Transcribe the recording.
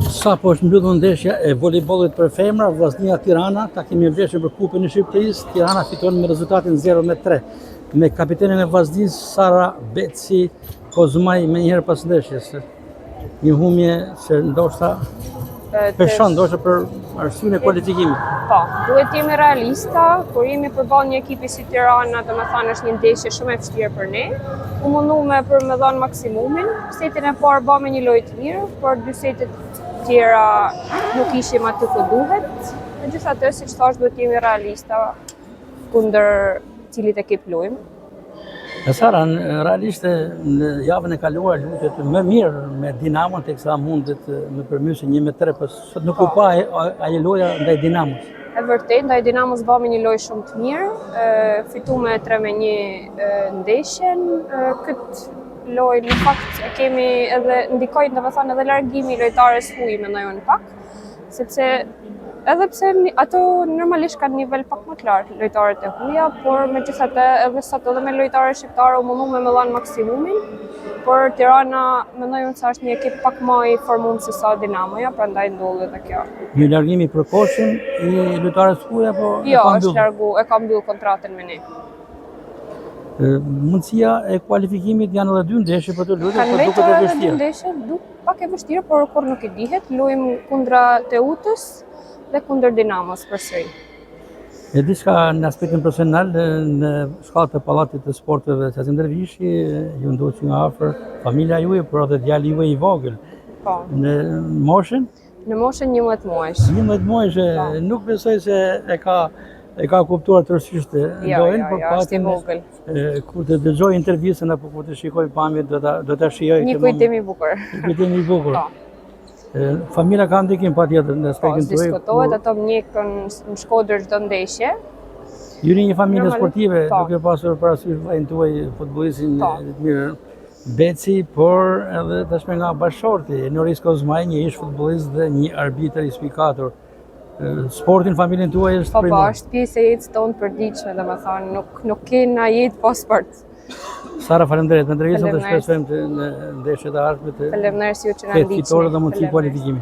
Sa po është mbyllur ndeshja e voleybollit për femra, Vllaznia Tirana, ta kemi ndeshje për Kupën e Shqipërisë. Tirana fiton me rezultatin 0-3 me kapitenin e Vllaznisë Sara Beci Kozmaj më njëherë pas ndeshjes. Një humje që ndoshta peshon ndoshta për arsyën e kualifikimit. Po, duhet jemi realista, kur jemi përballë një ekipi si Tirana, domethënë është një ndeshje shumë e vështirë për ne. U munduam për me dhënë maksimumin. Setin e parë bëmë një lojë të mirë, por dy setet tjera nuk ishim aty ku duhet. Megjithatë, siç thash, duhet jemi realista kundër cilit ekip luajmë. Sara, realisht në javën e kaluar lutet më mirë me Dinamon teksa mundet me përmysë 1-3, por sot nuk u pa ai loja ndaj Dinamos. E vërtet, ndaj Dinamos bëmi një lojë shumë të mirë, fituam 3-1 ndeshjen. Këtë lojë në fakt e kemi edhe ndikoi domethënë edhe largimi i lojtares huaj mendoj unë pak, sepse edhe pse ato normalisht kanë nivel pak më të lartë lojtarët e huaja, por megjithatë edhe sot edhe me lojtarë shqiptarë u munduam me dhënë maksimumin, por Tirana mendoj unë se është një ekip pak më i formuar se sa Dinamoja, prandaj ndodhi edhe kjo. Një largim i përkohshëm i lojtarës huaj apo Jo, është largu, e ka mbyll kontratën me ne. Mundësia e kualifikimit janë edhe 2 ndeshje për të luajtur, Kanë por duket e vetë vështirë. 2 ndeshje, pak e vështirë, por kur nuk i dihet, luajmë kundra Teutës dhe kundër Dinamos përsëri. E diçka në aspektin profesional, në shkallë të Pallatit të Sporteve Qasim Dervishi, ju ndoqë nga afër familja juaj, por edhe djali juaj i vogël. Po. Në moshën? Në moshën 11 muajsh. 11 muajsh, nuk besoj se e ka kuptuar tërësisht lojën, por është i vogël. Kur të dëgjoj intervistën apo kur të shikoj pamjet do ta shijoj Një kujtim i bukur. Një kujtim i bukur. Familja ka ndikim patjetër në aspektin tuaj. Diskutohet, ato më njekën në Shkodër çdo ndeshje. Ju jeni një familje sportive, duke pasur parasysh vllajën tuaj futbollistin të mirë Beci, por edhe tashmë nga bashkëshorti Noris Kozmaj, një ish futbollist dhe një arbitër i spikator. Sportin familjen tuaj është Po, është pjesë e jetës tonë përditshme, domethënë nuk ke na jetë pa sport. Sara, faleminderit. Në ndërmjet të shpresojmë në ndeshjet e ardhme të Faleminderit ju që na ndihni. Fitore dhe mundësi kualifikimi.